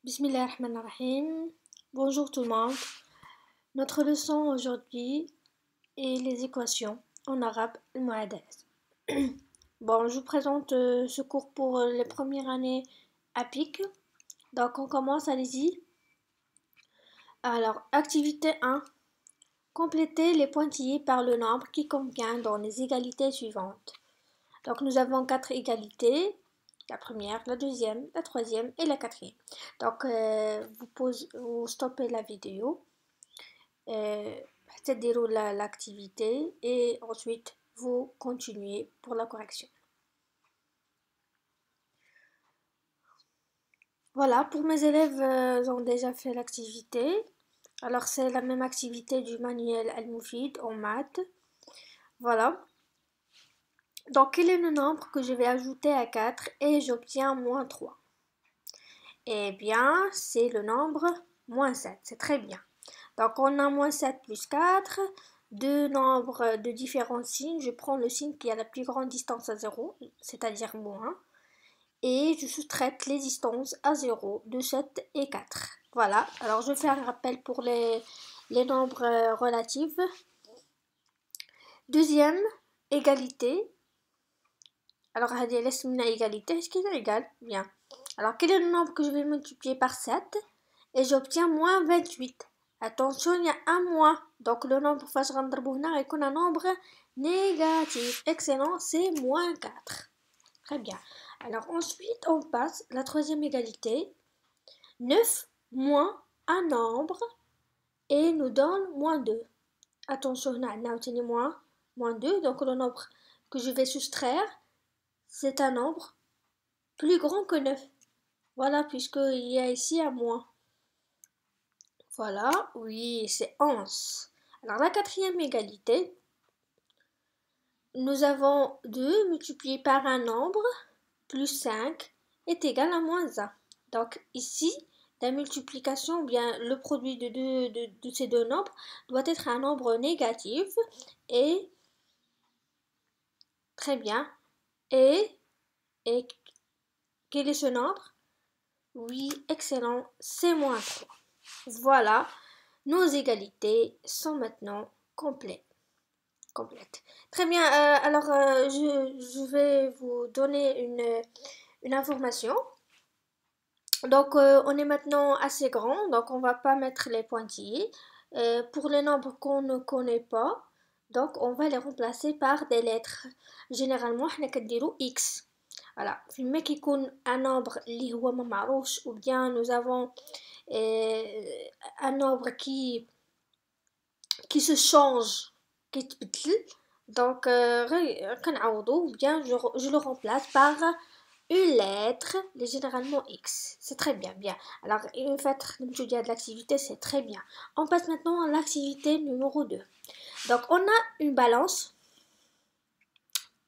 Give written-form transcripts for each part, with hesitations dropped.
Bismillahirrahmanirrahim. Bonjour tout le monde. Notre leçon aujourd'hui est les équations en arabe al-mu'addat. Bon, je vous présente ce cours pour les premières années à PIC. Donc on commence, allez-y. Alors, activité 1. Complétez les pointillés par le nombre qui convient dans les égalités suivantes. Donc nous avons 4 égalités. La première, la deuxième, la troisième et la quatrième. Donc, vous stoppez la vidéo, déroule l'activité et ensuite vous continuez pour la correction. Voilà, pour mes élèves, ils ont déjà fait l'activité. Alors, c'est la même activité du manuel Al-Moufid en maths. Voilà. Donc, quel est le nombre que je vais ajouter à 4 et j'obtiens moins 3? Eh bien, c'est le nombre moins 7. C'est très bien. Donc, on a moins 7 plus 4. Deux nombres de différents signes. Je prends le signe qui a la plus grande distance à 0, c'est-à-dire moins. Et je soustrais les distances à 0 de 7 et 4. Voilà. Alors, je fais un rappel pour les nombres relatifs. Deuxième, égalité. Alors, laisse-moi égalité. Est-ce qu'il est égal? Bien. Alors, quel est le nombre que je vais multiplier par 7? Et j'obtiens moins 28. Attention, il y a un moins. Donc, le nombre face à un nombre négatif. Excellent, c'est moins 4. Très bien. Alors, ensuite, on passe à la troisième égalité. 9 moins un nombre et nous donne moins 2. Attention, on a obtenu moins 2. Donc, le nombre que je vais soustraire, c'est un nombre plus grand que 9. Voilà, puisqu'il y a ici un moins. Voilà, oui, c'est 11. Alors, la quatrième égalité, nous avons 2 multiplié par un nombre plus 5 est égal à moins 1. Donc, ici, la multiplication, ou bien le produit de ces deux nombres doit être un nombre négatif. Et, très bien. Et quel est ce nombre? Oui, excellent, c'est moins 3. Voilà, nos égalités sont maintenant complètes. Très bien, alors je vais vous donner une information. Donc, on est maintenant assez grand, donc on va pas mettre les pointillés. Pour les nombres qu'on ne connaît pas, donc on va les remplacer par des lettres. Généralement, on va X. Voilà, فيما كيكون un nombre اللي هو ما معروفش ou bien nous avons un nombre qui se change, qui يتبدل. Donc ou bien je le remplace par une lettre, généralement X. C'est très bien, bien. Alors, une fois que de l'activité, c'est très bien. On passe maintenant à l'activité numéro 2. Donc, on a une balance,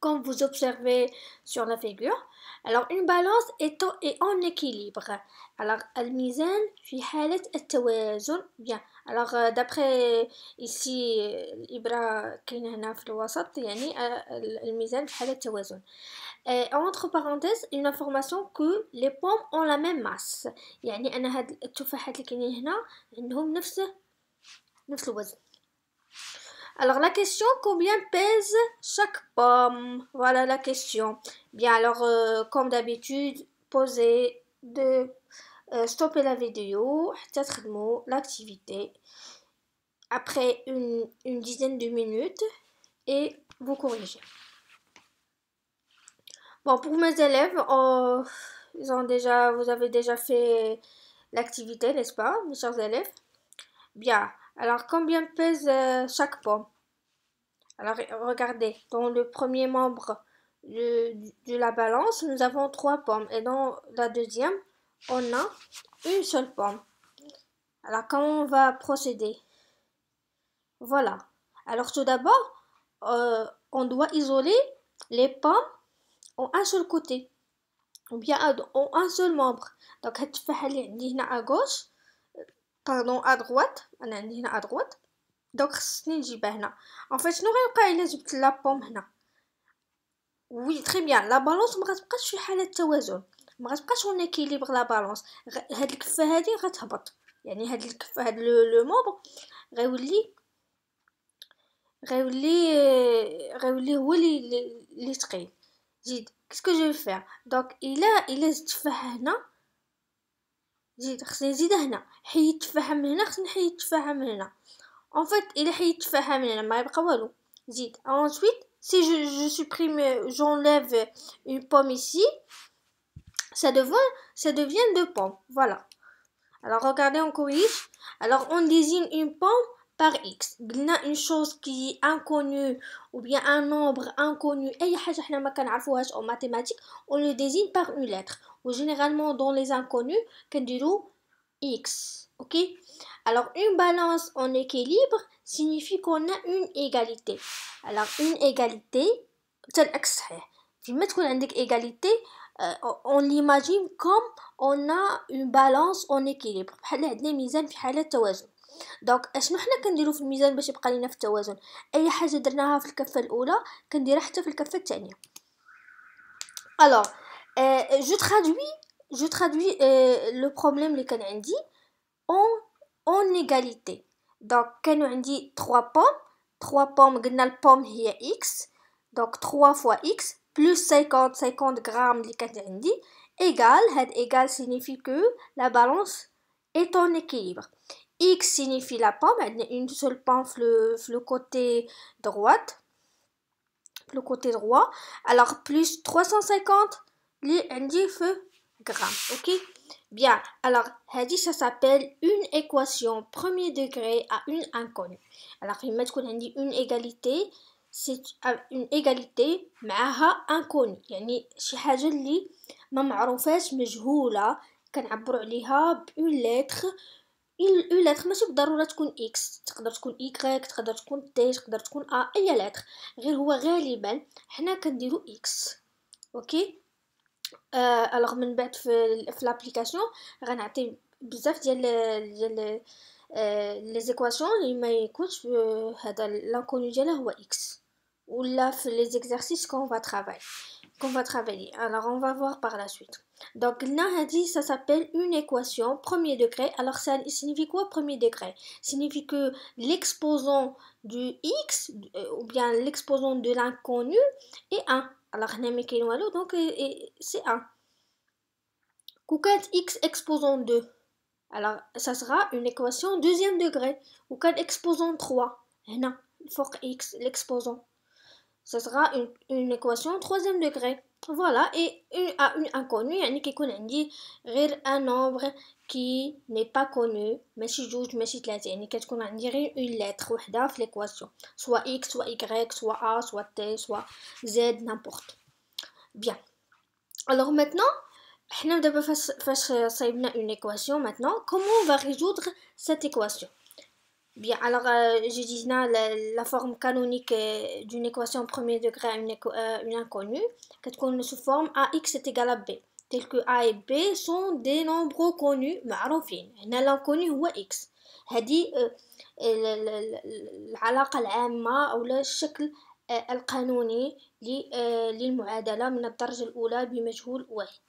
comme vous observez sur la figure. Alors, une balance est en équilibre. Alors, الميزان في حالة التوازن. Bien. Alors, d'après ici, الإبرة كاينة هنا في الوسط يعني الميزان في حالة التوازن. Entre parenthèses, une information que les pommes ont la même masse. يعني أنا هاد التفاحات اللي كاينين هنا عندهم نفس الوزن. Alors la question, combien pèse chaque pomme? Voilà la question. Bien, alors comme d'habitude, posez stopper la vidéo, l'activité après une dizaine de minutes et vous corrigez. Bon, pour mes élèves, vous avez déjà fait l'activité, n'est-ce pas, mes chers élèves? Bien. Alors, combien pèse chaque pomme? Alors, regardez, dans le premier membre de la balance, nous avons 3 pommes. Et dans la deuxième, on a une seule pomme. Alors, comment on va procéder? Voilà. Alors, tout d'abord, on doit isoler les pommes en un seul côté. Ou bien en un seul membre. Donc, à gauche, pardon, à droite. À droite. Donc, en fait, je n'aurais pas la pomme. Oui, très bien. La balance, je ne suis pas ما غتبقاش اون اكيليبر لا بالانس. هاد الكفه هادي غتهبط، يعني هاد الكفه هاد لو مومبر غيولي غيولي هو اللي ثقيل. زيد كسكو جو فير دونك الا زدت تفاح هنا، زيد خصني نزيد هنا، حيد تفاحه من هنا، خصني نحيد تفاحه من هنا. En fait, الا حيد تفاحه من هنا ما يبقى والو. زيد ensuite si je supprime, j'enlève une pomme ici, ça devient deux pommes. Voilà. Alors regardez, on corrige. Alors on désigne une pomme par x. قلنا une chose qui est inconnue ou bien un nombre inconnu, اي حاجه احنا ما كنعرفوهاش en mathématiques, on le désigne par une lettre. Ou généralement dans les inconnus كنديرو x. OK? Alors une balance en équilibre signifie qu'on a une égalité. Alors une égalité c'est العكس صحيح. فيما تكون عندك égalité, on l'imagine comme on a une balance en équilibre, بحال عندنا ميزان في حالة توازن. دونك اشنو حنا كنديرو في الميزان باش يبقى لينا في التوازن؟ اي حاجه درناها في الكفه الاولى كنديرها حتى في الكفه الثانيه. alors je traduis le problème اللي كان عندي en égalité. donc كانوا عندي 3 pommes قلنا البوم هي x, donc 3 fois x plus 50 grammes اللي كانت عندي égal, هاد égal signifie que la balance est en équilibre. X signifie la pomme, il y a une seule pomme le côté droite, le côté droit. Alors plus 350 grammes, ok? Bien, alors ça s'appelle une équation premier degré à une inconnue. Alors il met une égalité, c'est une égalité معها inconnue, يعني شي حاجة اللي ما معروفاش مجهولة كنعبروا عليها بune lettre. une lettre ماشي بالضروره تكون x, تقدر تكون y, تقدر تكون t, تقدر تكون a, اي lettre, غير هو غالبا حنا كنديرو x. اوكي الوغ من بعد في لابليكاسيون غنعطي بزاف ديال لي زيكواسيون اللي ما يكونش هذا لانكونو ديالها هو x, ولا في لي زيكزارسيس qu'on va travailler. Alors on va voir par la suite. Donc là ça s'appelle une équation premier degré. Alors ça signifie quoi premier degré? Signifie que l'exposant du x ou bien l'exposant de l'inconnu est 1. Alors donc c'est 1. Quand x exposant 2, alors ça sera une équation deuxième degré. Ou quand exposant 3, هنا فوق x l'exposant, ça sera une équation troisième degré. Voilà, et une inconnue, يعني كيكون عندي غير un nombre qui n'est pas connu, ماشي جوج ماشي ثلاثة, يعني كتكون عندي غير une lettre وحدة في l'équation, soit x, soit y, soit a, soit t, soit z, n'importe. Bien. Alors maintenant, حنا دابا فاش صايبنا une équation, maintenant comment on va résoudre cette équation? Bien, alors je dis la forme canonique d'une équation premier degré à une inconnue, qui sous forme ax est égal à b, tel que a et b sont des nombres connus معروفين. هنا l'inconnu هو x. هذه العلاقة العامة أو الشكل القانوني للمعادلة من الدرجة الأولى بمجهول واحد.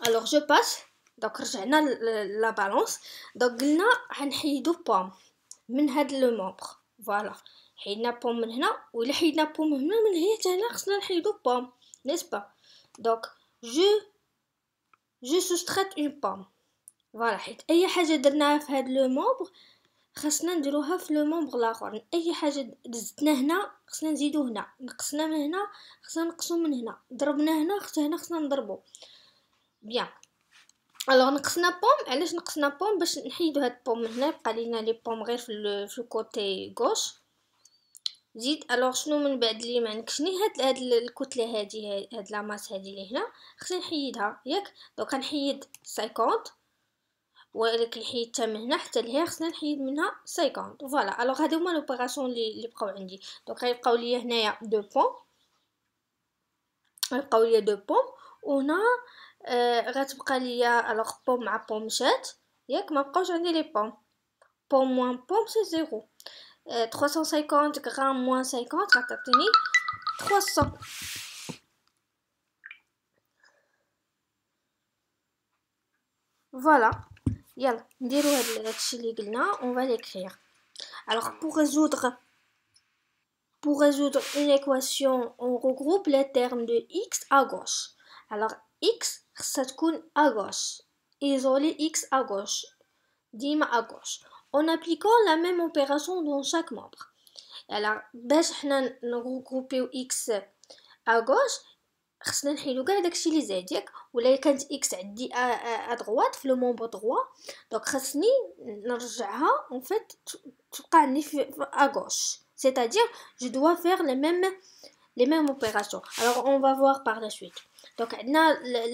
Alors je passe. دونك رجعنا لا بالانس. دونك قلنا غنحيدو بوم من هاد لو مومبر. فوالا حيدنا بوم من هنا, ولا حيدنا بوم من هنا, من هي حتى هنا خصنا نحيدو بوم, نيس با؟ دونك جو سوستريت اون بوم. فوالا حيت اي حاجه درناها في هاد لو مومبر خصنا نديروها في لو مومبر الاخر. اي حاجه زدنا هنا خصنا نزيدو هنا, نقصنا من هنا خصنا نقصو من هنا, ضربنا هنا هنا خصنا نضربو. بيان. alors نقصنا بوم. علاش نقصنا بوم؟ باش نحيدو هاد بوم من هنا, يبقى لينا لي بوم غير في الكوتي غوش. زيد alors شنو من بعد اللي ما نكشني هاد الكتله هادي, هاد لاماس هادي اللي هنا خصني نحيدها ياك. دونك غنحيد 50, ولكن حيد حتى من هنا حتى لهنا خصنا نحيد منها 50. فوالا alors هادو هما لوبيراسيون اللي بقاو عندي. دونك غيبقاو ليا هنايا دو بوم, غيبقاو ليا دو بوم, وهنا غتبقى ليا الوغ بوم مع بوم مشات ياك, ما بقاوش عندي لي بوم. بوم موان بوم سي زيرو. 350 غرام موان 50 غتعطيني 300. Voilà. Yalla, نديرو هادشي اللي قلنا, on va l'écrire. Alors pour résoudre une équation, on regroupe les termes de x à gauche. Alors x ça تكون à gauche. Isoler x à gauche. Dima à gauche. En appliquant la même opération dans chaque membre. Alors باش حنا نغروبيو x à gauche, خصنا نحيدو كاع داكشي اللي زايد ياك, ولا كانت x عندي à droite في le membre droit, donc خصني نرجعها en fait تبقى عندي à gauche. C'est-à-dire, je dois faire les mêmes opérations. Alors, on va voir par la suite. Donc,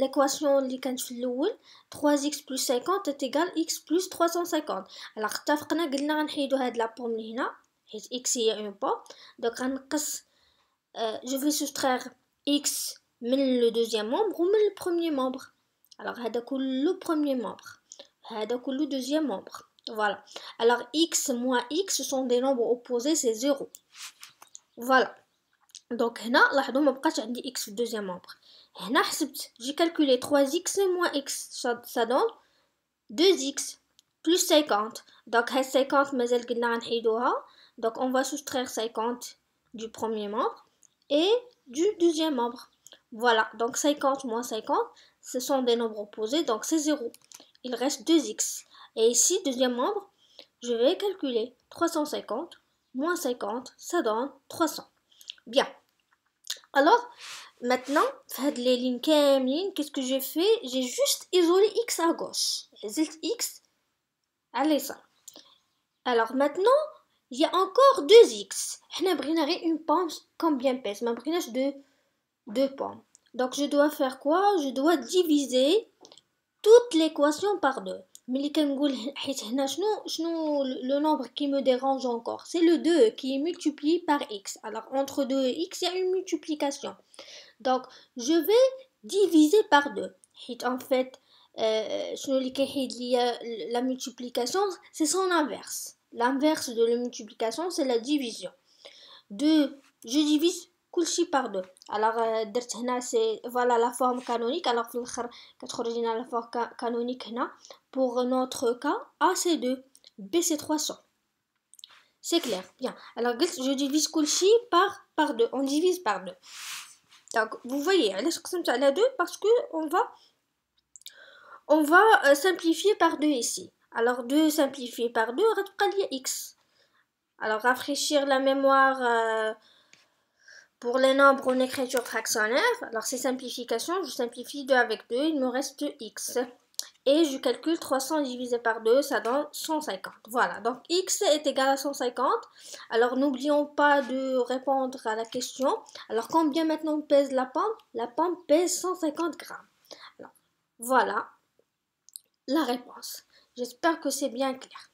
l'équation اللي كانت في الأول 3x plus 50 est égal x plus 350. Alors, اتفقنا قلنا غنحيدو هاد لا بوم اللي هنا حيت x هي une pomme. Donc, غنقص je vais soustraire x من le deuxième membre ou من le premier membre. Alors, هذا كله premier membre. هذا كله deuxième membre. Voilà. Alors, x moins x, ce sont des nombres opposés, c'est 0. Voilà. Donc, هنا لاحظوا ما بقاش عندي x في le deuxième membre. هنا حسبت, j'ai calculé 3x moins x, ça donne 2x plus 50. Donc, 50 مازال قلنا غنحيدوها. Donc, on va soustraire 50 du premier membre et du deuxième membre. Voilà. Donc, 50 moins 50, ce sont des nombres opposés, donc c'est 0. Il reste 2x. Et ici, deuxième membre, je vais calculer 350 moins 50, ça donne 300. Bien. Alors, maintenant, les lignes qu'est-ce que j'ai fait? J'ai juste isolé x à gauche. X à l'essai. Alors maintenant, il y a encore 2x. On a une pomme combien pèse? On a deux pommes. Donc je dois faire quoi? Je dois diviser toute l'équation par 2. Mais le nombre qui me dérange encore, c'est le 2 qui est multiplié par x. Alors entre 2 et x, il y a une multiplication. Donc je vais diviser par 2. En fait, la multiplication, c'est son inverse. L'inverse de la multiplication, c'est la division. 2, je divise كلشي par 2. Alors درت هنا c'est voilà la forme canonique. Alors في الاخر كتخرجينا la forme canonique هنا. Pour notre cas, A c'est 2, B c'est 300. C'est clair. Bien. Alors je divise كلشي par 2. On divise par 2. Donc vous voyez, علاش قسمت على 2 parce que on va simplifier par 2 ici. Alors 2 simplifié par 2 غتبقى لي x. Alors rafraîchir la mémoire pour les nombres en écriture fractionnaire, alors c'est simplification, je simplifie 2 avec 2, il me reste x. Et je calcule 300 divisé par 2, ça donne 150. Voilà, donc x est égal à 150. Alors n'oublions pas de répondre à la question. Alors combien maintenant pèse la pomme? La pomme pèse 150 grammes. Alors, voilà la réponse. J'espère que c'est bien clair.